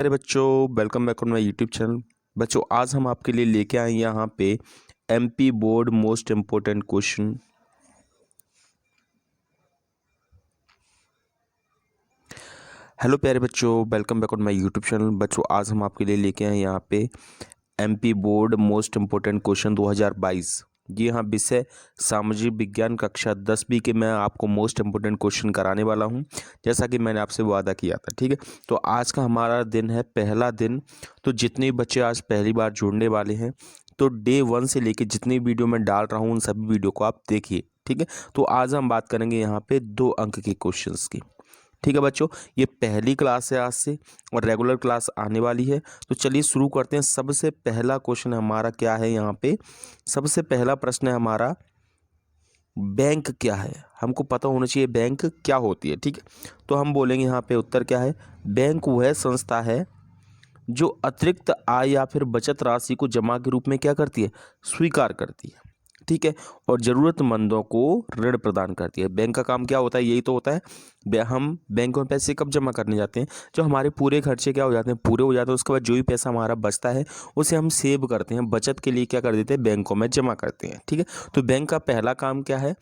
अरे बच्चों, welcome back on my YouTube channel. बच्चों, आज हम आपके लिए लेके आए यहाँ पे MP board most important question. Hello प्यारे बच्चों, welcome back on my YouTube channel. बच्चों, आज हम आपके लिए लेके आए यहाँ पे MP board most important question 2022। जी हाँ, विषय सामाजिक विज्ञान कक्षा 10वीं के मैं आपको मोस्ट इम्पोर्टेंट क्वेश्चन कराने वाला हूँ, जैसा कि मैंने आपसे वादा किया था। ठीक है, तो आज का हमारा दिन है पहला दिन। तो जितने बच्चे आज पहली बार जुड़ने वाले हैं, तो डे 1 से लेके जितनी वीडियो मैं डाल रहा हूँ उन सभी वीडियो को आप देखिए। ठीक है, तो आज हम बात करेंगे यहाँ पे 2 अंक के क्वेश्चंस की। ठीक है बच्चों, ये पहली क्लास है आज से और रेगुलर क्लास आने वाली है। तो चलिए शुरू करते हैं। सबसे पहला क्वेश्चन हमारा क्या है यहाँ पे? सबसे पहला प्रश्न है हमारा, बैंक क्या है? हमको पता होना चाहिए बैंक क्या होती है। ठीक है, तो हम बोलेंगे यहाँ पे उत्तर क्या है। बैंक वह संस्था है जो अतिरिक्त आय या फिर बचत राशि को जमा के रूप में क्या करती है? स्वीकार करती है। ठीक है, और ज़रूरतमंदों को ऋण प्रदान करती है। बैंक का काम क्या होता है? यही तो होता है। हम बैंक में पैसे कब जमा करने जाते हैं? जो हमारे पूरे खर्चे क्या हो जाते हैं, पूरे हो जाते हैं। उसके बाद जो भी पैसा हमारा बचता है उसे हम सेव करते हैं, बचत के लिए क्या कर देते हैं? बैंकों में जमा करते हैं। ठीक है, तो बैंक का पहला काम क्या है?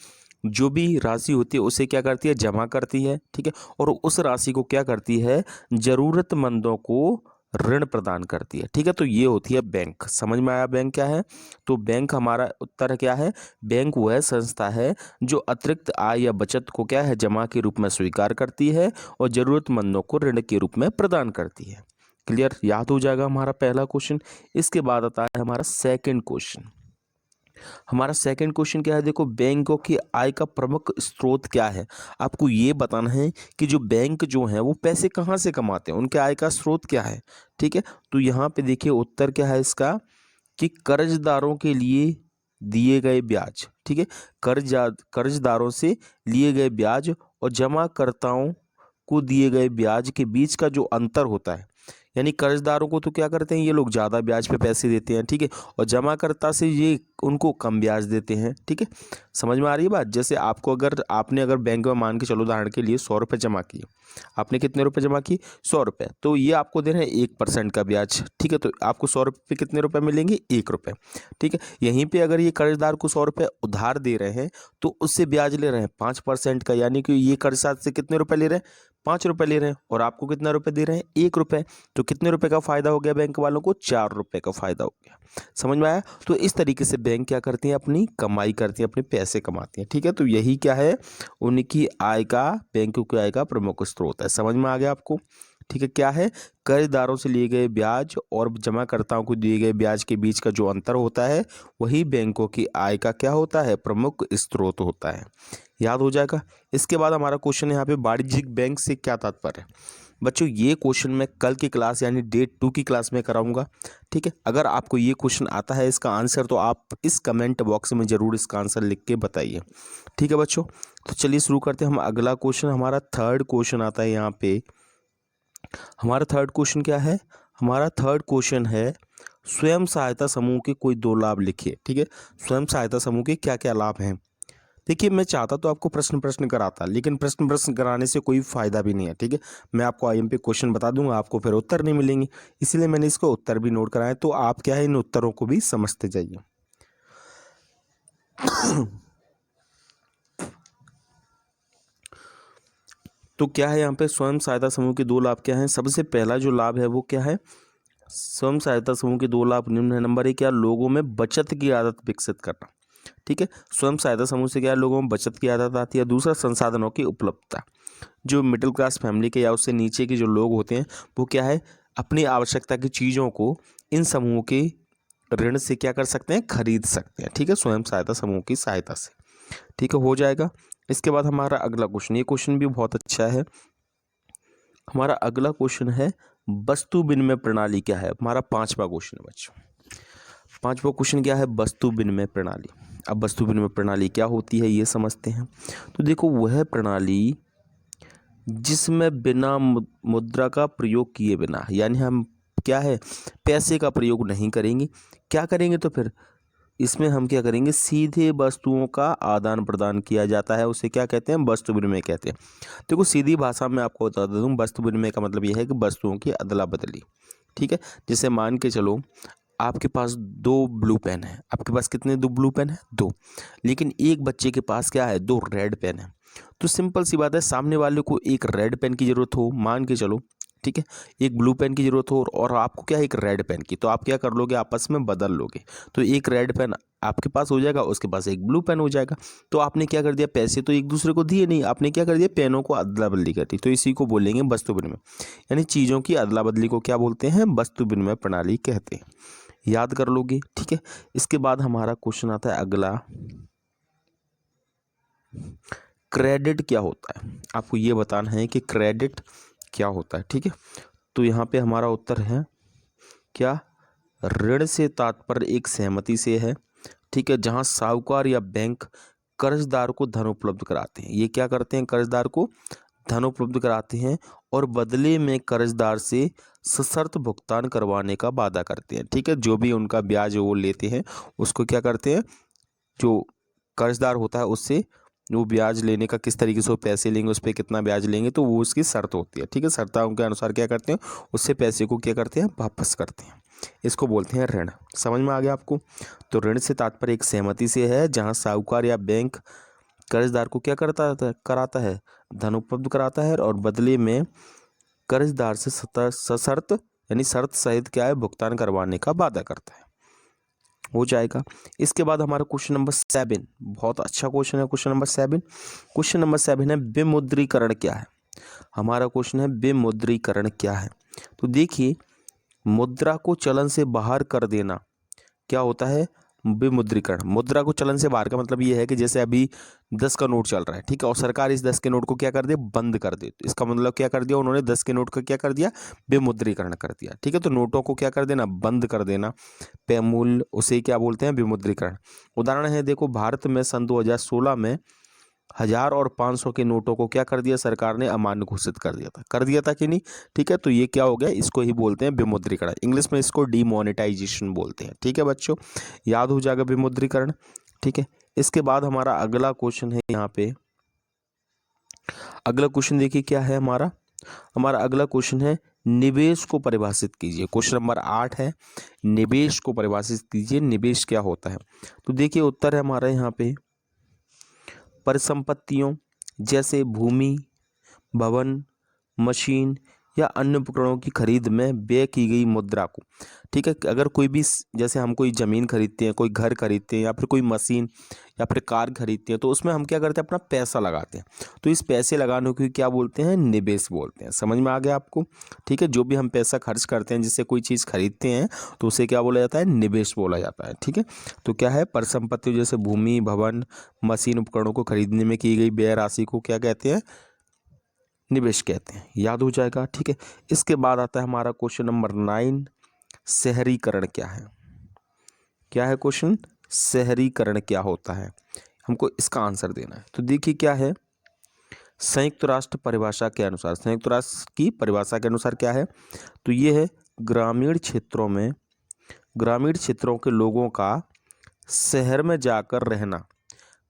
जो भी राशि होती है उसे क्या करती है? जमा करती है। ठीक है, और उस राशि को क्या करती है? ज़रूरतमंदों को ऋण प्रदान करती है। ठीक है, तो ये होती है बैंक। समझ में आया बैंक क्या है? तो बैंक, हमारा उत्तर क्या है। बैंक वह संस्था है जो अतिरिक्त आय या बचत को क्या है? जमा के रूप में स्वीकार करती है और ज़रूरतमंदों को ऋण के रूप में प्रदान करती है। क्लियर? याद हो जाएगा हमारा पहला क्वेश्चन। इसके बाद आता है हमारा सेकंड क्वेश्चन। हमारा सेकंड क्वेश्चन क्या है? देखो, बैंकों की आय का प्रमुख स्रोत क्या है? आपको ये बताना है कि जो बैंक जो है वो पैसे कहाँ से कमाते हैं, उनके आय का स्रोत क्या है। ठीक है, तो यहाँ पे देखिए उत्तर क्या है इसका, कि कर्जदारों के लिए दिए गए ब्याज। ठीक है, कर्जदारों से लिए गए ब्याज और जमाकर्ताओं को दिए गए ब्याज के बीच का जो अंतर होता है, यानी कर्जदारों को तो क्या करते हैं ये लोग, ज़्यादा ब्याज पे पैसे देते हैं। ठीक है, और जमाकर्ता से ये उनको कम ब्याज देते हैं। ठीक है, समझ में आ रही है बात? जैसे आपको अगर बैंक में मान के चलो, उदाहरण के लिए 100 रुपये जमा किए। आपने कितने रुपए जमा किए? 100 रुपये। तो ये आपको दे रहे हैं 1% का ब्याज। ठीक है, तो आपको 100 रुपये कितने रुपए मिलेंगे? 1 रुपये। ठीक है, यहीं पे अगर ये कर्जदार को 100 रुपये उधार दे रहे हैं तो उससे ब्याज ले रहे हैं 5% का, यानी कि ये कर्जदार से कितने रुपए ले रहे हैं? 5 रुपये ले रहे हैं, और आपको कितना रुपए दे रहे हैं? 1 रुपये। तो कितने रुपए का फायदा हो गया बैंक वालों को? 4 रुपये का फायदा हो गया। समझ में आया? तो इस तरीके से बैंक क्या करती हैं? अपनी कमाई करती हैं, अपने पैसे कमाती हैं। ठीक है, तो यही क्या है? उनकी आय का, बैंकों की आय का प्रमुख स्रोत है। समझ में आ गया आपको? ठीक है, क्या है? कर्जदारों से लिए गए ब्याज और जमाकर्ताओं को दिए गए ब्याज के बीच का जो अंतर होता है, वही बैंकों की आय का क्या होता है? प्रमुख स्रोत होता है। याद हो जाएगा। इसके बाद हमारा क्वेश्चन यहाँ पे, वाणिज्यिक बैंक से क्या तात्पर्य है? बच्चों, ये क्वेश्चन मैं कल की क्लास यानी डे 2 की क्लास में कराऊंगा। ठीक है, अगर आपको ये क्वेश्चन आता है इसका आंसर, तो आप इस कमेंट बॉक्स में ज़रूर इसका आंसर लिख के बताइए। ठीक है बच्चों, तो चलिए शुरू करते हैं हम अगला क्वेश्चन। हमारा थर्ड क्वेश्चन आता है यहाँ पे। हमारा थर्ड क्वेश्चन क्या है? हमारा थर्ड क्वेश्चन है, स्वयं सहायता समूह के कोई 2 लाभ लिखिए। ठीक है, स्वयं सहायता समूह के क्या क्या लाभ हैं? देखिए, मैं चाहता तो आपको प्रश्न प्रश्न कराता, लेकिन प्रश्न प्रश्न कराने से कोई फायदा भी नहीं है। ठीक है, मैं आपको आईएमपी क्वेश्चन बता दूंगा, आपको फिर उत्तर नहीं मिलेंगे। इसलिए मैंने इसको उत्तर भी नोट कराया, तो आप क्या है, इन उत्तरों को भी समझते जाइए। तो क्या है यहाँ पे, स्वयं सहायता समूह के 2 लाभ क्या हैं? सबसे पहला जो लाभ है वो क्या है? स्वयं सहायता समूह के 2 लाभ निम्न है। नंबर 1, क्या? लोगों में बचत की आदत विकसित करना। ठीक है, स्वयं सहायता समूह से क्या है? लोगों में बचत की आदत आती है। दूसरा, संसाधनों की उपलब्धता। जो मिडिल क्लास फैमिली के या उससे नीचे के जो लोग होते हैं, वो क्या है? अपनी आवश्यकता की चीज़ों को इन समूहों के ऋण से क्या कर सकते हैं? खरीद सकते हैं। ठीक है, स्वयं सहायता समूह की सहायता से। ठीक है, हो जाएगा। इसके बाद हमारा अगला क्वेश्चन, ये क्वेश्चन भी बहुत अच्छा है। हमारा अगला क्वेश्चन है, वस्तु विनिमय प्रणाली क्या है? हमारा 5वां क्वेश्चन है बच्चों। 5वां क्वेश्चन क्या है? वस्तु विनिमय प्रणाली। अब वस्तु विनिमय प्रणाली क्या होती है ये समझते हैं। तो देखो, वह प्रणाली जिसमें बिना मुद्रा का प्रयोग किए बिना, यानी हम क्या है, पैसे का प्रयोग नहीं करेंगे। क्या करेंगे तो फिर? इसमें हम क्या करेंगे, सीधे वस्तुओं का आदान प्रदान किया जाता है, उसे क्या कहते हैं, वस्तु विनिमय कहते हैं। देखो सीधी भाषा में आपको बता दूँ, वस्तु विनिमय का मतलब यह है कि वस्तुओं की अदला बदली। ठीक है, जैसे मान के चलो आपके पास 2 ब्लू पेन है। आपके पास कितने 2 ब्लू पेन है? 2। लेकिन एक बच्चे के पास क्या है, 2 रेड पेन है। तो सिंपल सी बात है, सामने वाले को एक रेड पेन की ज़रूरत हो, मान के चलो, ठीक है, एक ब्लू पेन की ज़रूरत हो और आपको क्या है, एक रेड पेन की, तो आप क्या कर लोगे, आपस में बदल लोगे। तो एक रेड पेन आपके पास हो जाएगा, उसके पास एक ब्लू पेन हो जाएगा। तो आपने क्या कर दिया, पैसे तो एक दूसरे को दिए नहीं, आपने क्या कर दिया, पेनों को अदला बदली कर दी। तो इसी को बोलेंगे वस्तु विनिमय, यानी चीज़ों की अदला बदली को क्या बोलते हैं, वस्तु विनिमय प्रणाली कहते हैं। याद कर लोगे, ठीक है। इसके बाद हमारा क्वेश्चन आता है अगला, क्रेडिट क्या होता है। आपको ये बताना है कि क्रेडिट क्या होता है, ठीक है। तो यहाँ पे हमारा उत्तर है क्या, ऋण से तात्पर्य एक सहमति से है, ठीक है, जहाँ साहूकार या बैंक कर्जदार को धन उपलब्ध कराते हैं। ये क्या करते हैं, कर्जदार को धन उपलब्ध कराते हैं और बदले में कर्जदार से सशर्त भुगतान करवाने का वादा करते हैं, ठीक है। जो भी उनका ब्याज वो लेते हैं उसको क्या करते हैं, जो कर्जदार होता है उससे वो ब्याज लेने का, किस तरीके से वो पैसे लेंगे, उस पर कितना ब्याज लेंगे, तो वो उसकी शर्त होती है, ठीक है। शर्तों के अनुसार क्या करते हैं, उससे पैसे को क्या करते हैं, वापस करते हैं। इसको बोलते हैं ऋण। समझ में आ गया आपको। तो ऋण से तात्पर्य एक सहमति से है, जहाँ साहूकार या बैंक कर्जदार को क्या कराता है, धन उपलब्ध कराता है और बदले में कर्जदार से सशर्त यानी शर्त सहित क्या है, भुगतान करवाने का वादा करता है। हो जाएगा। इसके बाद हमारा क्वेश्चन नंबर 7, बहुत अच्छा क्वेश्चन है क्वेश्चन नंबर 7। क्वेश्चन नंबर 7 है विमुद्रीकरण क्या है। हमारा क्वेश्चन है विमुद्रीकरण क्या है। तो देखिए, मुद्रा को चलन से बाहर कर देना क्या होता है, विमुद्रीकरण। मुद्रा को चलन से बाहर का मतलब ये है कि जैसे अभी 10 का नोट चल रहा है, ठीक है, और सरकार इस 10 के नोट को क्या कर दे, बंद कर दे। तो इसका मतलब क्या कर दिया उन्होंने, 10 के नोट का क्या कर दिया, विमुद्रीकरण कर दिया, ठीक है। तो नोटों को क्या कर देना, बंद कर देना, पेमूल्य, उसे क्या बोलते हैं, विमुद्रीकरण। उदाहरण है, देखो भारत में सन 2016 में 1000 और 500 के नोटों को क्या कर दिया, सरकार ने अमान्य घोषित कर दिया था कि नहीं, ठीक है। तो ये क्या हो गया, इसको ही बोलते हैं विमुद्रीकरण। इंग्लिश में इसको डिमोनेटाइजेशन बोलते हैं, ठीक है बच्चों, याद हो जाएगा विमुद्रीकरण, ठीक है। इसके बाद हमारा अगला क्वेश्चन है, यहाँ पे अगला क्वेश्चन देखिए क्या है हमारा अगला क्वेश्चन है, निवेश को परिभाषित कीजिए। क्वेश्चन नंबर 8 है, निवेश को परिभाषित कीजिए, निवेश क्या होता है। तो देखिए उत्तर है हमारा यहाँ पे, परिसंपत्तियों जैसे भूमि, भवन, मशीन या अन्य उपकरणों की खरीद में व्यय की गई मुद्रा को, ठीक है। अगर कोई भी, जैसे हम कोई ज़मीन खरीदते हैं, कोई घर खरीदते हैं या फिर कोई मशीन या फिर कार खरीदते हैं, तो उसमें हम क्या करते हैं, अपना पैसा लगाते हैं। तो इस पैसे लगाने को क्या बोलते हैं, निवेश बोलते हैं। समझ में आ गया आपको, ठीक है। जो भी हम पैसा खर्च करते हैं, जिससे कोई चीज़ खरीदते हैं, तो उसे क्या बोला जाता है, निवेश बोला जाता है, ठीक है। तो क्या है, परिसंपत्ति जैसे भूमि, भवन, मशीन, उपकरणों को खरीदने में की गई व्यय राशि को क्या कहते हैं, निवेश कहते हैं। याद हो जाएगा, ठीक है। इसके बाद आता है हमारा क्वेश्चन नंबर 9, शहरीकरण क्या है। क्या है क्वेश्चन, शहरीकरण क्या होता है, हमको इसका आंसर देना है। तो देखिए क्या है, संयुक्त राष्ट्र परिभाषा के अनुसार, संयुक्त राष्ट्र की परिभाषा के अनुसार क्या है, तो ये है ग्रामीण क्षेत्रों के लोगों का शहर में जाकर रहना,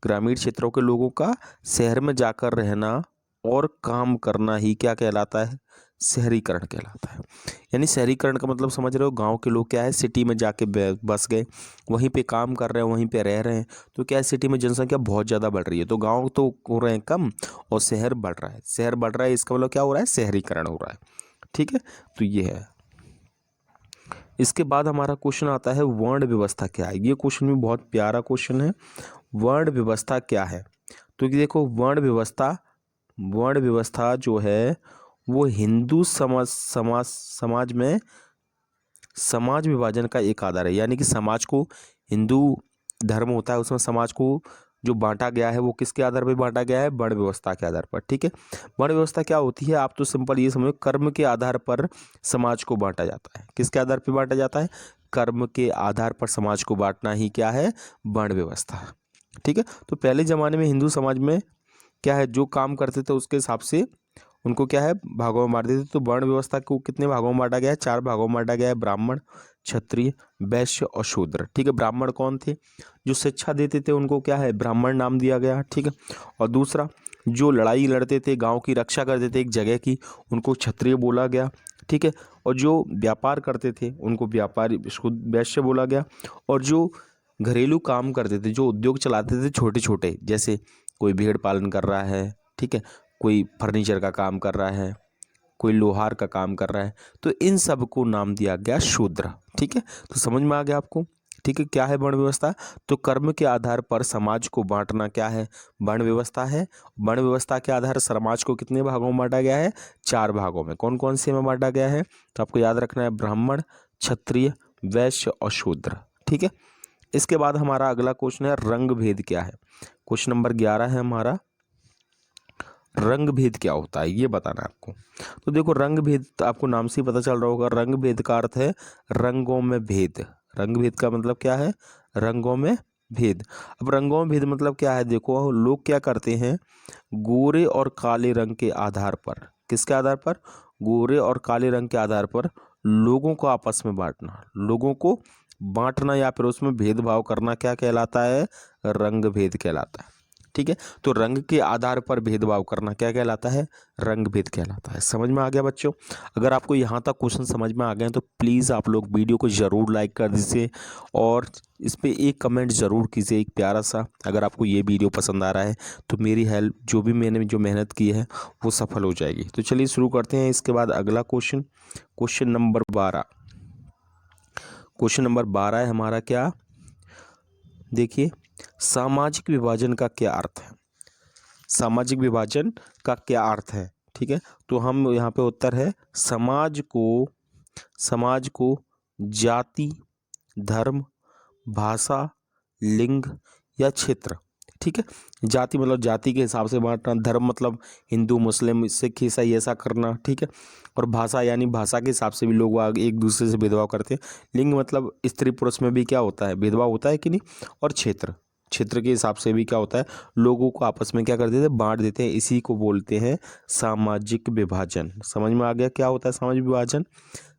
ग्रामीण क्षेत्रों के लोगों का शहर में जाकर रहना और काम करना ही क्या कहलाता है, शहरीकरण कहलाता है। यानी शहरीकरण का मतलब समझ रहे हो, गांव के लोग क्या है, सिटी में जाके बस गए, वहीं पे काम कर रहे हैं, वहीं पे रह रहे हैं। तो क्या है, सिटी में जनसंख्या बहुत ज़्यादा बढ़ रही है, तो गांव तो हो रहे हैं कम और शहर बढ़ रहा है, शहर बढ़ रहा है, इसका मतलब क्या हो रहा है, शहरीकरण हो रहा है, ठीक है। तो ये है। इसके बाद हमारा क्वेश्चन आता है, वर्ण व्यवस्था क्या है। ये क्वेश्चन भी बहुत प्यारा क्वेश्चन है, वर्ण व्यवस्था क्या है। तो देखो, वर्ण व्यवस्था जो है वो हिंदू समाज में समाज विभाजन का एक आधार है। यानी कि समाज को, हिंदू धर्म होता है, उसमें समाज को जो बांटा गया है वो किसके आधार पर बांटा गया है, वर्ण व्यवस्था के आधार पर, ठीक है। वर्ण व्यवस्था क्या होती है, आप तो सिंपल ये समझो, कर्म के आधार पर समाज को बांटा जाता है। किसके आधार पर बांटा जाता है, कर्म के आधार पर समाज को बांटना ही क्या है, वर्ण व्यवस्था, ठीक है। तो पहले ज़माने में हिंदू समाज में क्या है, जो काम करते थे उसके हिसाब से उनको क्या है, भागों में बांट देते। तो वर्ण व्यवस्था को कितने भागों में बांटा गया है, 4 भागों में बांटा गया है, ब्राह्मण, क्षत्रिय, वैश्य और शूद्र। ठीक है, ब्राह्मण कौन थे? जो शिक्षा देते थे उनको क्या है, ब्राह्मण नाम दिया गया। ठीक है, और दूसरा जो लड़ाई लड़ते थे, गांव की रक्षा करते थे एक जगह की, उनको क्षत्रिय बोला गया। ठीक है, और जो व्यापार करते थे उनको व्यापारी वैश्य बोला गया। और जो घरेलू काम करते थे, जो उद्योग चलाते थे छोटे छोटे, जैसे कोई भेड़ पालन कर रहा है, ठीक है, कोई फर्नीचर का काम कर रहा है, कोई लोहार का काम कर रहा है, तो इन सब को नाम दिया गया शूद्र। ठीक है, तो समझ में आ गया आपको। ठीक है, क्या है वर्ण व्यवस्था? तो कर्म के आधार पर समाज को बांटना क्या है, वर्ण व्यवस्था है। वर्ण व्यवस्था के आधार समाज को कितने भागों में बांटा गया है? 4 भागों में। कौन कौन से में बांटा गया है? तो आपको याद रखना है, ब्राह्मण, क्षत्रिय, वैश्य और शूद्र। ठीक है, इसके बाद हमारा अगला क्वेश्चन है, रंग भेद क्या है? क्वेश्चन नंबर 11 है हमारा, रंग भेद क्या होता है ये बताना है आपको। तो देखो, रंग भेद तो आपको नाम से ही पता चल रहा होगा, रंग भेद का अर्थ है रंगों में भेद। रंग भेद का मतलब क्या है? रंगों में भेद। अब रंगों में भेद मतलब क्या है? देखो, लोग क्या करते हैं, गोरे और काले रंग के आधार पर, किसके आधार पर? गोरे और काले रंग के आधार पर लोगों को आपस में बांटना, लोगों को बांटना या फिर उसमें भेदभाव करना क्या कहलाता है? रंग भेद कहलाता है। ठीक है, तो रंग के आधार पर भेदभाव करना क्या कहलाता है? रंग भेद कहलाता है। समझ में आ गया बच्चों? अगर आपको यहाँ तक क्वेश्चन समझ में आ गए हैं तो प्लीज़ आप लोग वीडियो को ज़रूर लाइक कर दीजिए और इस पे एक कमेंट ज़रूर कीजिए, एक प्यारा सा। अगर आपको ये वीडियो पसंद आ रहा है तो मेरी हेल्प, जो भी मैंने जो मेहनत की है वो सफल हो जाएगी। तो चलिए शुरू करते हैं। इसके बाद अगला question, question number 12। Question number 12 है हमारा, क्या? देखिए, सामाजिक विभाजन का क्या अर्थ है? सामाजिक विभाजन का क्या अर्थ है? ठीक है, तो हम यहाँ पे उत्तर है, समाज को जाति, धर्म, भाषा, लिंग या क्षेत्र। ठीक है, जाति मतलब जाति के हिसाब से बांटना, धर्म मतलब हिंदू, मुस्लिम, सिख, ईसाई ऐसा करना। ठीक है, और भाषा यानी भाषा के हिसाब से भी लोग एक दूसरे से भेदभाव करते हैं। लिंग मतलब स्त्री पुरुष में भी क्या होता है, भेदभाव होता है कि नहीं। और क्षेत्र, क्षेत्र के हिसाब से भी क्या होता है, लोगों को आपस में क्या कर देते हैं, बांट देते हैं। इसी को बोलते हैं सामाजिक विभाजन। समझ में आ गया क्या होता है सामाजिक विभाजन?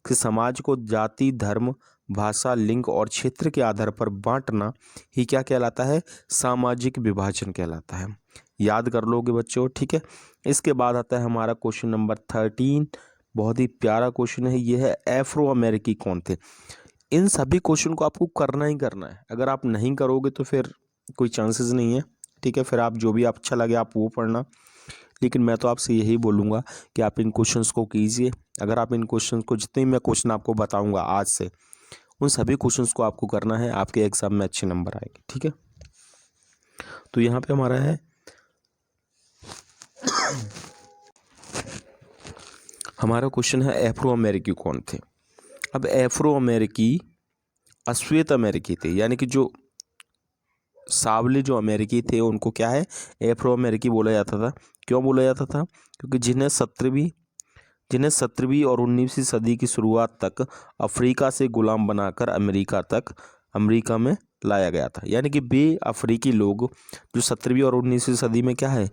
कि समाज को जाति, धर्म, भाषा, लिंग और क्षेत्र के आधार पर बांटना ही क्या कहलाता है? सामाजिक विभाजन कहलाता है। याद कर लोगे बच्चों। ठीक है, इसके बाद आता है हमारा क्वेश्चन नंबर 13। बहुत ही प्यारा क्वेश्चन है, ये है अफ्रो अमेरिकी कौन थे? इन सभी क्वेश्चन को आपको करना ही करना है। अगर आप नहीं करोगे तो फिर कोई चांसेस नहीं है। ठीक है, फिर आप जो भी आप अच्छा लगे आप वो पढ़ना, लेकिन मैं तो आपसे यही बोलूँगा कि आप इन क्वेश्चंस को कीजिए। अगर आप इन क्वेश्चंस को, जितने मैं क्वेश्चन आपको बताऊंगा आज से, उन सभी क्वेश्चंस को आपको करना है, आपके एग्जाम में अच्छे नंबर आएंगे। ठीक है, तो यहाँ पे हमारा है हमारा क्वेश्चन है, अफ्रो अमेरिकी कौन थे? अब अफ्रो अमेरिकी अश्वेत अमेरिकी थे, यानी कि जो सावले जो अमेरिकी थे उनको क्या है, अफ्रो अमेरिकी बोला जाता था। क्यों बोला जाता था? क्योंकि जिन्हें 17वीं और 19वीं सदी की शुरुआत तक अफ्रीका से गुलाम बनाकर अमेरिका में लाया गया था। यानी कि बे अफ्रीकी लोग जो 17वीं और 19वीं सदी में क्या है,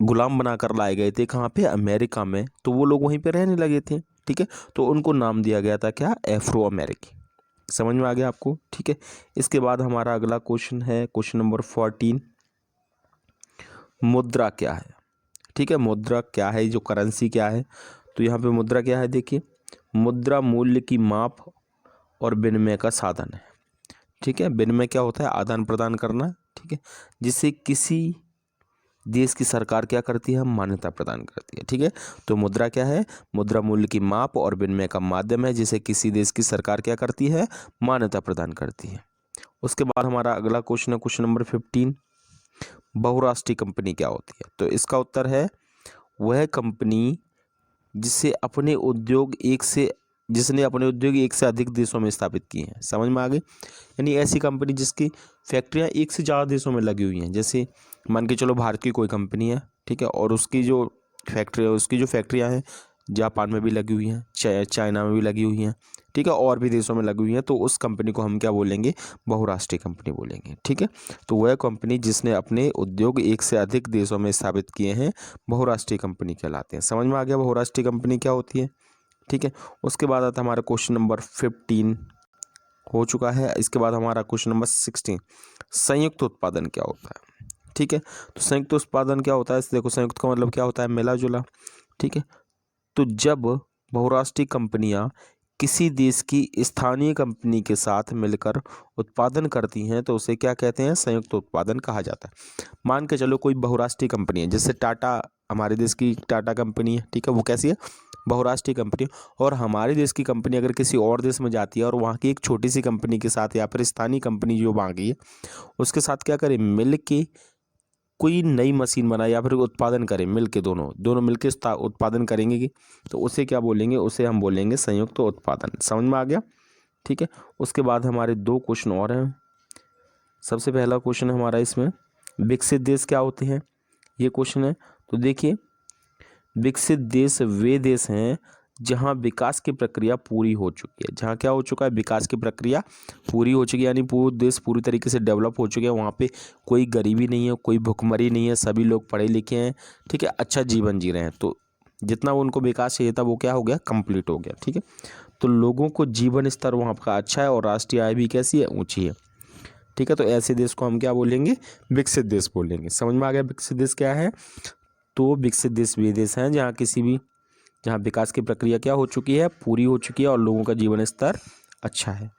गुलाम बनाकर लाए गए थे, कहाँ पे? अमेरिका में। तो वो लोग वहीं पे रहने लगे थे। ठीक है, तो उनको नाम दिया गया था क्या? अफ्रो अमेरिकी। समझ में आ गया आपको? ठीक है, इसके बाद हमारा अगला क्वेश्चन है, क्वेश्चन नंबर 14। मुद्रा क्या है? ठीक है, मुद्रा क्या है, जो करेंसी क्या है? तो यहाँ पे मुद्रा क्या है, देखिए, मुद्रा मूल्य की माप और विनिमय का साधन है। ठीक है, विनिमय क्या होता है? आदान प्रदान करना। ठीक है, जिससे किसी देश की सरकार क्या करती है, मान्यता प्रदान करती है। ठीक है, तो मुद्रा क्या है? मुद्रा मूल्य की माप और विनिमय का माध्यम है, जिसे किसी देश की सरकार क्या करती है, मान्यता प्रदान करती है। उसके बाद हमारा अगला क्वेश्चन है, क्वेश्चन नंबर 15। बहुराष्ट्रीय कंपनी क्या होती है? तो इसका उत्तर है, वह कंपनी जिसने अपने उद्योग एक से अधिक देशों में स्थापित किए हैं। समझ में आ गई? यानी ऐसी कंपनी जिसकी फैक्ट्रियां एक से ज़्यादा देशों में लगी हुई हैं। जैसे मान के चलो भारत की कोई कंपनी है, ठीक है, और उसकी जो फैक्ट्रियां हैं जापान में भी लगी हुई हैं, चाइना में भी लगी हुई हैं, ठीक है, और भी देशों में लगी हुई हैं, तो उस कंपनी को हम क्या बोलेंगे? बहुराष्ट्रीय कंपनी बोलेंगे। ठीक है, तो वह कंपनी जिसने अपने उद्योग एक से अधिक देशों में स्थापित किए हैं, बहुराष्ट्रीय कंपनी कहलाते हैं। समझ में आ गया बहुराष्ट्रीय कंपनी क्या होती है? ठीक है, उसके बाद आता है हमारा क्वेश्चन नंबर 15। हो चुका है। इसके बाद हमारा क्वेश्चन नंबर 16, संयुक्त उत्पादन क्या होता है। ठीक है, तो संयुक्त उत्पादन क्या होता है। देखो, संयुक्त का मतलब क्या होता है, मिला जुला। ठीक है, तो जब बहुराष्ट्रीय कंपनियां किसी देश की स्थानीय कंपनी के साथ मिलकर उत्पादन करती हैं तो उसे क्या कहते हैं, संयुक्त उत्पादन कहा जाता है। मान के चलो कोई बहुराष्ट्रीय कंपनी है, जैसे टाटा, हमारे देश की टाटा कंपनी है। ठीक है, वो कैसी है, बहुराष्ट्रीय कंपनी। और हमारे देश की कंपनी अगर किसी और देश में जाती है और वहाँ की एक छोटी सी कंपनी के साथ या फिर स्थानीय कंपनी जो वहाँ की है उसके साथ क्या करे, मिल के कोई नई मशीन बनाए या फिर उत्पादन करें, मिल के दोनों मिल के उत्पादन करेंगे कि, तो उसे क्या बोलेंगे, उसे हम बोलेंगे संयुक्त तो उत्पादन। समझ में आ गया। ठीक है, उसके बाद हमारे 2 क्वेश्चन और हैं। सबसे पहला क्वेश्चन हमारा इसमें, विकसित देश क्या होते हैं, ये क्वेश्चन है। तो देखिए, विकसित देश वे देश हैं जहां विकास की प्रक्रिया पूरी हो चुकी है। जहां क्या हो चुका है, विकास की प्रक्रिया पूरी हो चुकी है, यानी पूरा देश पूरी तरीके से डेवलप हो चुके हैं। वहाँ पे कोई गरीबी नहीं है, कोई भुखमरी नहीं है, सभी लोग पढ़े लिखे हैं। ठीक है, अच्छा जीवन जी रहे हैं। तो जितना उनको विकास चाहिए था वो क्या हो गया, कंप्लीट हो गया। ठीक है, तो लोगों को जीवन स्तर वहाँ का अच्छा है और राष्ट्रीय आय भी कैसी है, ऊँची है। ठीक है, तो ऐसे देश को हम क्या बोलेंगे, विकसित देश बोलेंगे। समझ में आ गया विकसित देश क्या है। तो विकसित देश वे देश हैं जहाँ विकास की प्रक्रिया क्या हो चुकी है, पूरी हो चुकी है और लोगों का जीवन स्तर अच्छा है।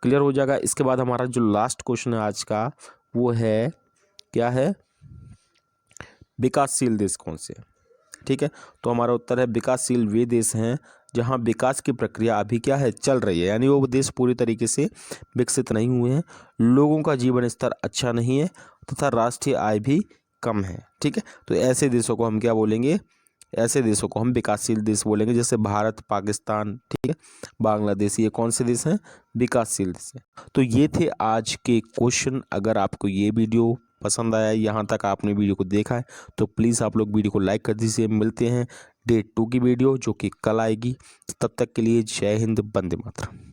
क्लियर हो जाएगा। इसके बाद हमारा जो लास्ट क्वेश्चन है आज का वो है, क्या है, विकासशील देश कौन से। ठीक है, तो हमारा उत्तर है विकासशील वे देश हैं जहाँ विकास की प्रक्रिया अभी क्या है, चल रही है, यानी वो देश पूरी तरीके से विकसित नहीं हुए हैं, लोगों का जीवन स्तर अच्छा नहीं है तथा राष्ट्रीय आय भी कम है। ठीक है, तो ऐसे देशों को हम क्या बोलेंगे, ऐसे देशों को हम विकासशील देश बोलेंगे। जैसे भारत, पाकिस्तान, ठीक है, बांग्लादेश, ये कौन से देश हैं, विकासशील देश हैं। तो ये थे आज के क्वेश्चन। अगर आपको ये वीडियो पसंद आया, यहाँ तक आपने वीडियो को देखा है, तो प्लीज़ आप लोग वीडियो को लाइक कर दीजिए। मिलते हैं डे 2 की वीडियो जो कि कल आएगी। तब तक के लिए जय हिंद, वंदे मातरम।